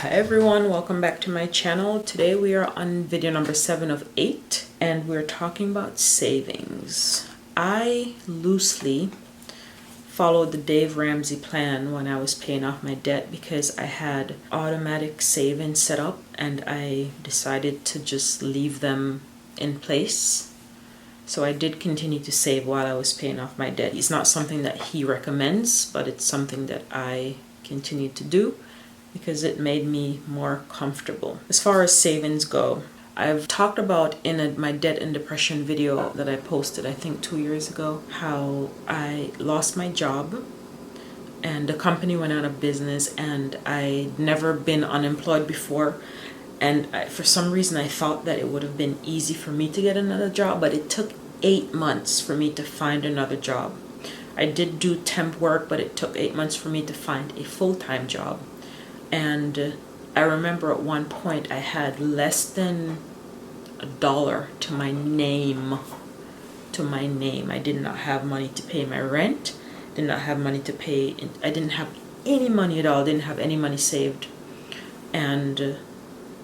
Hi everyone, welcome back to my channel. Today we are on video number 7 of 8 and we're talking about savings. I loosely followed the Dave Ramsey plan when I was paying off my debt because I had automatic savings set up and I decided to just leave them in place. So I did continue to save while I was paying off my debt. It's not something that he recommends, but it's something that I continued to do because it made me more comfortable. As far as savings go, I've talked about in my debt and depression video that I posted, I think 2 years ago, how I lost my job and the company went out of business and I'd never been unemployed before. And for some reason, I thought that it would have been easy for me to get another job, but it took 8 months for me to find another job. I did do temp work, but it took 8 months for me to find a full-time job. And I remember at one point I had less than $1 to my name. I did not have money to pay my rent, did not have money to pay, I didn't have any money at all, didn't have any money saved. And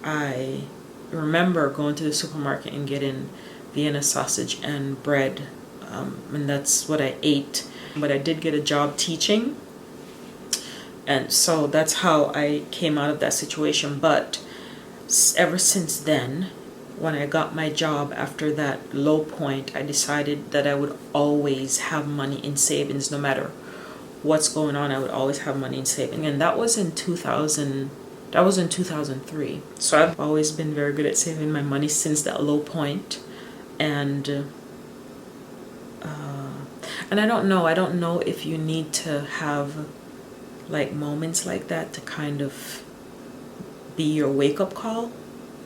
I remember going to the supermarket and getting Vienna sausage and bread, and that's what I ate. But I did get a job teaching, and so that's how I came out of that situation. But ever since then, when I got my job after that low point, I decided that I would always have money in savings. No matter what's going on, I would always have money in savings. And that was in 2003. So I've always been very good at saving my money since that low point. And I don't know if you need to have like moments like that to kind of be your wake-up call,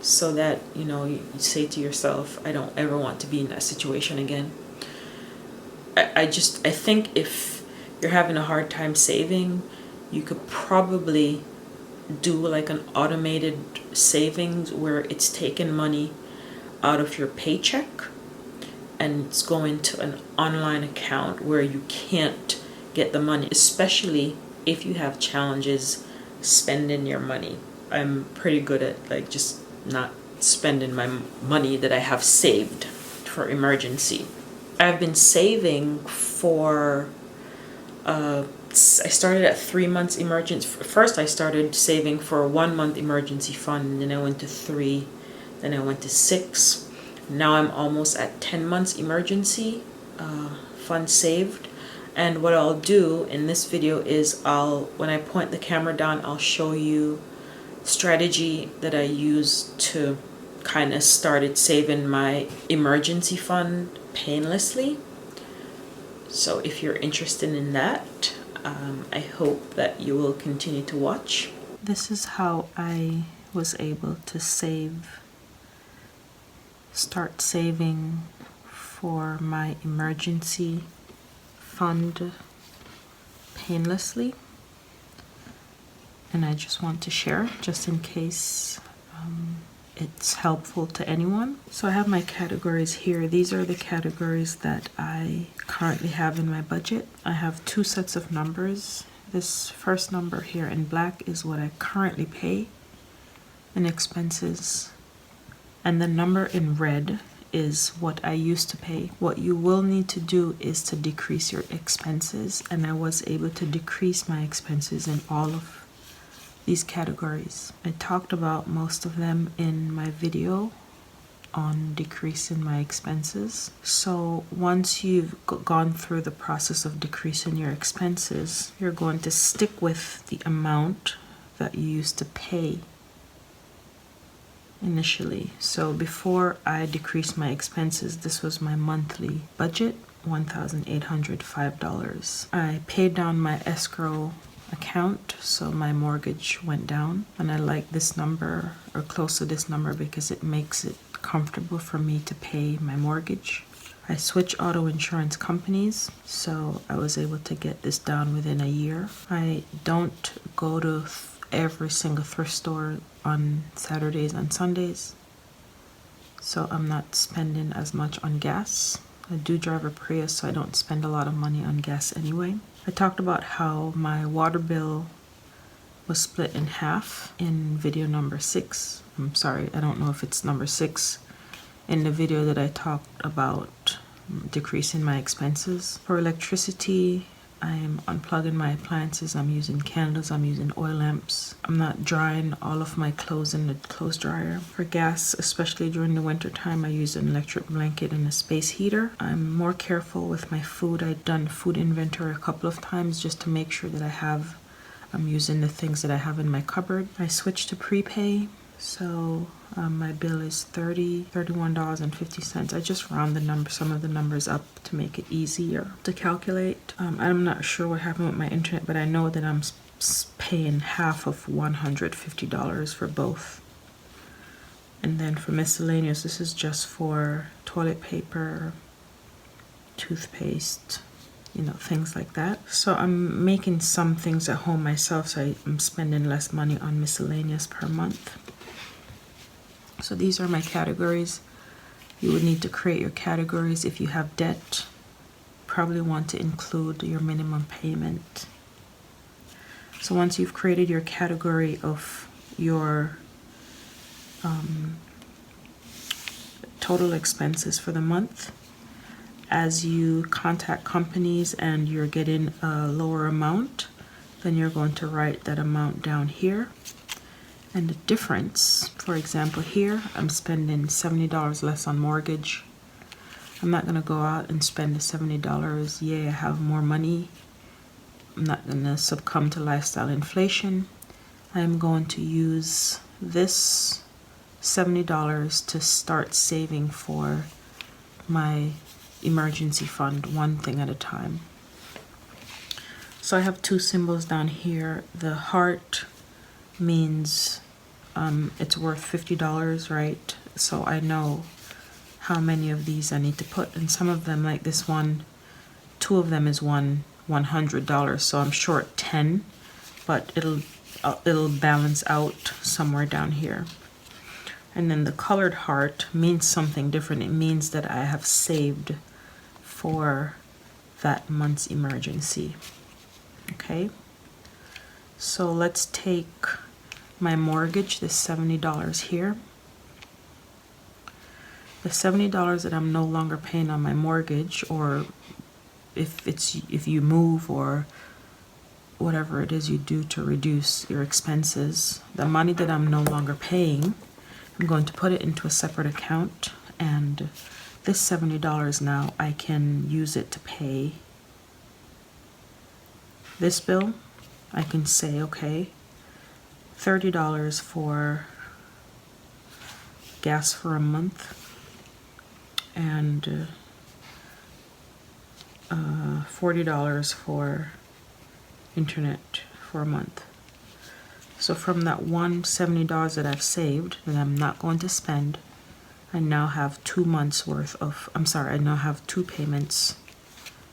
so that you say to yourself, I don't ever want to be in that situation again. I think if you're having a hard time saving, you could probably do like an automated savings where it's taking money out of your paycheck and it's going to an online account where you can't get the money, especially if you have challenges spending your money. I'm pretty good at like just not spending my money that I have saved for emergency. I've been saving for I started at 3 months emergency. First I started saving for a 1 month emergency fund, and then I went to 3, then I went to 6. Now I'm almost at 10 months emergency fund saved. And what I'll do in this video is when I point the camera down, I'll show you strategy that I use to kind of started saving my emergency fund painlessly. So if you're interested in that, I hope that you will continue to watch. This is how I was able to start saving for my emergency fund painlessly. And I just want to share just in case it's helpful to anyone. So I have my categories here. These are the categories that I currently have in my budget. I have 2 sets of numbers. This first number here in black is what I currently pay in expenses, and the number in red is what I used to pay. What you will need to do is to decrease your expenses, and I was able to decrease my expenses in all of these categories. I talked about most of them in my video on decreasing my expenses. So once you've gone through the process of decreasing your expenses, you're going to stick with the amount that you used to pay initially. So before I decreased my expenses, this was my monthly budget, $1,805. I paid down my escrow account, so my mortgage went down, and I like this number or close to this number because it makes it comfortable for me to pay my mortgage. I switched auto insurance companies, so I was able to get this down within a year. I don't go to every single thrift store on Saturdays and Sundays, so I'm not spending as much on gas. I do drive a Prius, so I don't spend a lot of money on gas anyway. I talked about how my water bill was split in half in video number 6. I'm sorry, I don't know if it's number 6 in the video that I talked about decreasing my expenses. For electricity, I'm unplugging my appliances. I'm using candles, I'm using oil lamps. I'm not drying all of my clothes in the clothes dryer. For gas, especially during the winter time, I use an electric blanket and a space heater. I'm more careful with my food. I've done food inventory a couple of times just to make sure that I'm using the things that I have in my cupboard. I switched to prepay, so my bill is $31.50. I just round some of the numbers up to make it easier to calculate. I'm not sure what happened with my internet, but I know that I'm paying half of $150 for both. And then for miscellaneous, this is just for toilet paper, toothpaste, things like that. So I'm making some things at home myself, so I'm spending less money on miscellaneous per month. So these are my categories. You would need to create your categories. If you have debt, probably want to include your minimum payment. So once you've created your category of your total expenses for the month, as you contact companies and you're getting a lower amount, then you're going to write that amount down here. And the difference, for example, here I'm spending $70 less on mortgage. I'm not going to go out and spend the $70. Yay, I have more money. I'm not going to succumb to lifestyle inflation. I'm going to use this $70 to start saving for my emergency fund, one thing at a time. So I have two symbols down here. The heart means it's worth $50, right? So I know how many of these I need to put, and some of them, like this one, 2 of them is $100, so I'm short 10, but it'll balance out somewhere down here. And then the colored heart means something different. It means that I have saved for that month's emergency. Okay, so let's take my mortgage, this $70 here. The $70 that I'm no longer paying on my mortgage, or if you move or whatever it is you do to reduce your expenses, the money that I'm no longer paying, I'm going to put it into a separate account, and this $70 now I can use it to pay this bill. I can say, okay, $30 for gas for a month, and $40 for internet for a month. So from that $170 that I've saved that I'm not going to spend, I now have 2 months worth of, I now have 2 payments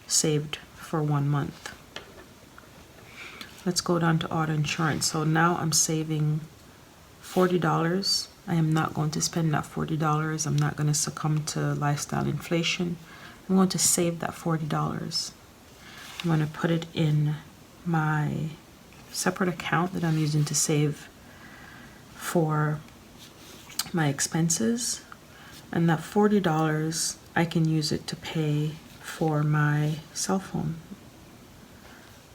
saved for 1 month. Let's go down to auto insurance. So now I'm saving $40. I am not going to spend that $40. I'm not going to succumb to lifestyle inflation. I'm going to save that $40. I'm going to put it in my separate account that I'm using to save for my expenses. And that $40, I can use it to pay for my cell phone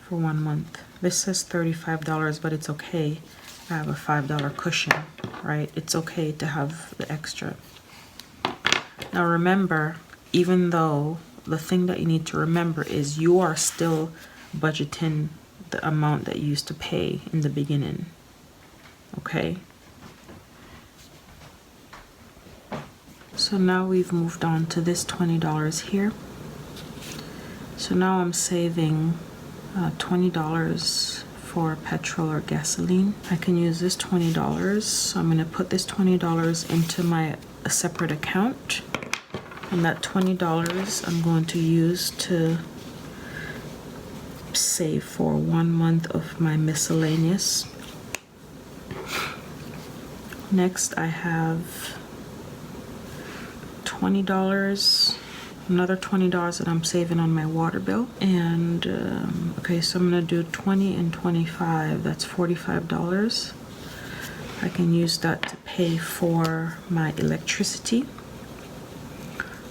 for 1 month. This says $35, but it's okay. I have a $5 cushion, right? It's okay to have the extra. Now remember, even though the thing that you need to remember is you are still budgeting the amount that you used to pay in the beginning, okay? So now we've moved on to this $20 here. So now I'm saving $20 for petrol or gasoline. I can use this $20. So I'm going to put this $20 into a separate account. And that $20 I'm going to use to save for 1 month of my miscellaneous. Next I have $20 another $20 that I'm saving on my water bill. And okay, so I'm gonna do 20 and 25. That's $45. I can use that to pay for my electricity.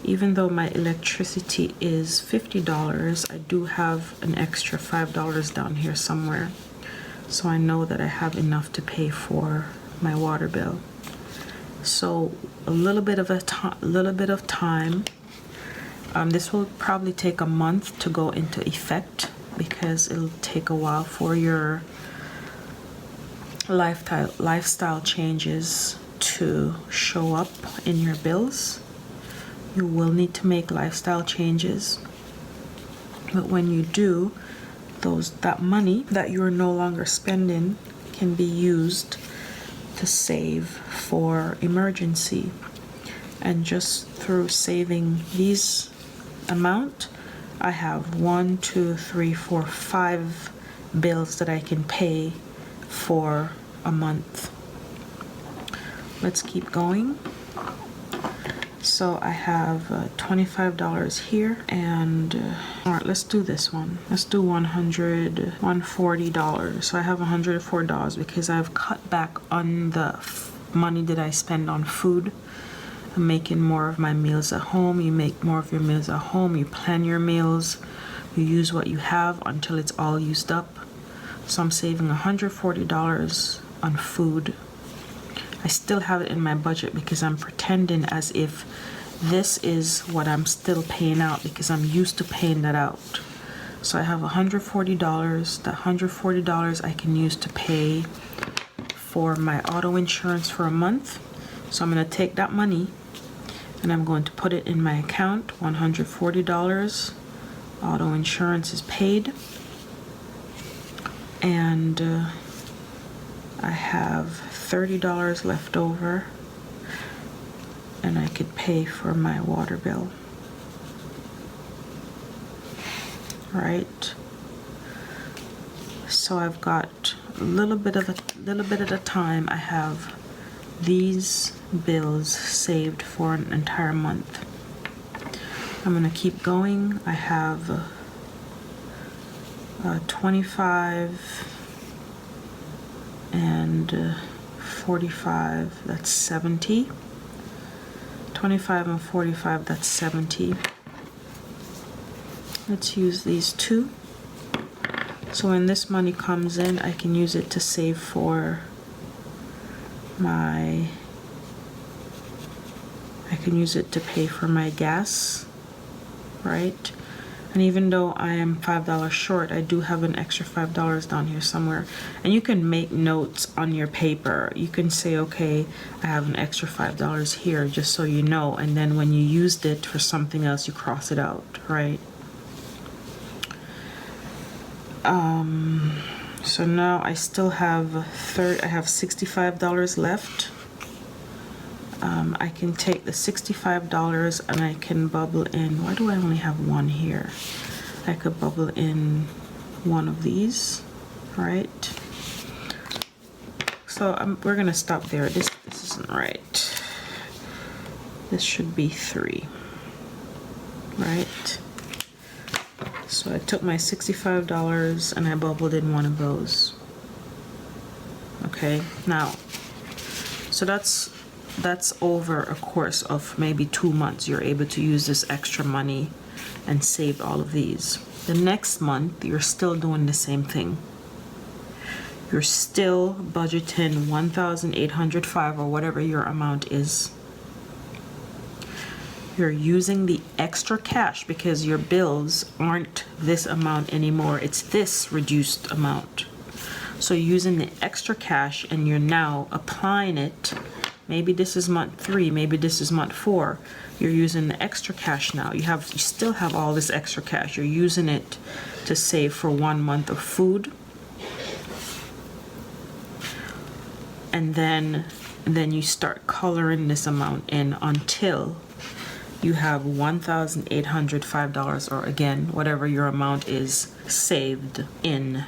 Even though my electricity is $50, I do have an extra $5 down here somewhere. So I know that I have enough to pay for my water bill. So a little bit of time. This will probably take a month to go into effect because it'll take a while for your lifestyle changes to show up in your bills. You will need to make lifestyle changes, but when you do, that money that you're no longer spending can be used to save for emergency. And just through saving these amount, I have 1, 2, 3, 4, 5 bills that I can pay for a month. Let's keep going. So I have $25 here, and all right, let's do this one. Let's do $140. So I have $104 because I've cut back on the money that I spend on food. I'm making more of my meals at home. You make more of your meals at home. You plan your meals. You use what you have until it's all used up. So I'm saving $140 on food. I still have it in my budget because I'm pretending as if this is what I'm still paying out because I'm used to paying that out. So I have $140. That $140 I can use to pay for my auto insurance for a month. So I'm going to take that money and I'm going to put it in my account. $140. Auto insurance is paid. And I have $30 left over, and I could pay for my water bill. Right? So I've got a little bit at a time. I have these bills saved for an entire month. I'm gonna keep going. I have 25 and 45, that's 70. 25 and 45, that's 70. Let's use these two. So when this money comes in, I can use it to save for I can use it to pay for my gas, right? And even though I am $5 short, I do have an extra $5 down here somewhere. And you can make notes on your paper. You can say, okay, I have an extra $5 here, just so you know. And then when you used it for something else, you cross it out, right? So now I still have I have $65 left. I can take the $65 and I can bubble in. Why do I only have one here? I could bubble in one of these, right? So we're gonna stop there. This isn't right. This should be 3, right? So I took my $65 and I bubbled in one of those. Okay, now, so that's over a course of maybe 2 months. You're able to use this extra money and save all of these. The next month, you're still doing the same thing. You're still budgeting $1,805 or whatever your amount is. You're using the extra cash because your bills aren't this amount anymore. It's this reduced amount. So you're using the extra cash and you're now applying it. Maybe this is month 3, maybe this is month 4. You're using the extra cash now. You still have all this extra cash. You're using it to save for 1 month of food. And then you start coloring this amount in until you have $1,805, or again, whatever your amount is, saved in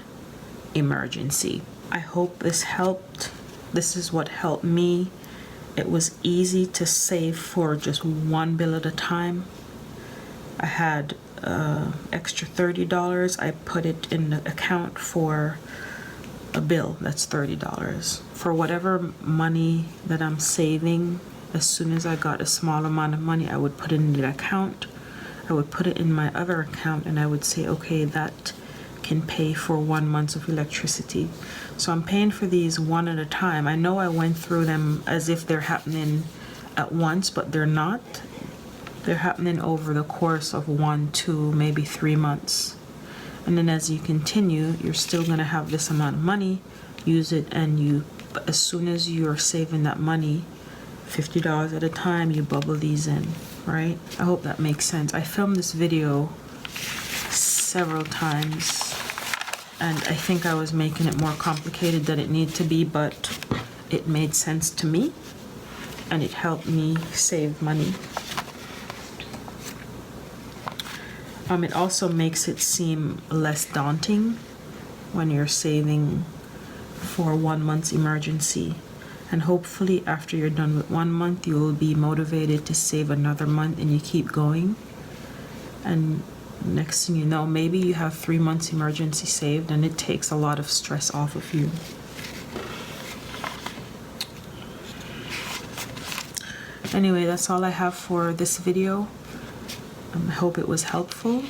emergency. I hope this helped. This is what helped me. It was easy to save for just one bill at a time. I had extra $30. I put it in the account for a bill that's $30. For whatever money that I'm saving, as soon as I got a small amount of money, I would put it in the account. I would put it in my other account, and I would say, okay, that can pay for 1 month of electricity. So I'm paying for these one at a time. I know I went through them as if they're happening at once, but they're not. They're happening over the course of 1, 2, maybe 3 months. And then as you continue, you're still going to have this amount of money. Use it, and as soon as you're saving that money, $50 at a time, you bubble these in, right? I hope that makes sense. I filmed this video several times, and I think I was making it more complicated than it needed to be, but it made sense to me, and it helped me save money. It also makes it seem less daunting when you're saving for 1 month's emergency. And hopefully after you're done with 1 month, you will be motivated to save another month, and you keep going. And next thing you know, maybe you have 3 months emergency saved, and it takes a lot of stress off of you. Anyway, that's all I have for this video. I hope it was helpful.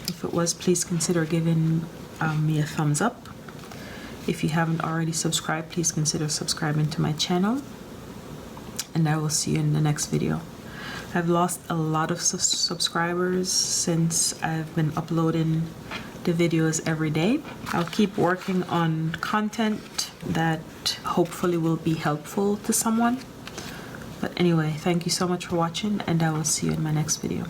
If it was, please consider giving me a thumbs up. If you haven't already subscribed, please consider subscribing to my channel. And I will see you in the next video. I've lost a lot of subscribers since I've been uploading the videos every day. I'll keep working on content that hopefully will be helpful to someone. But anyway, thank you so much for watching, and I will see you in my next video.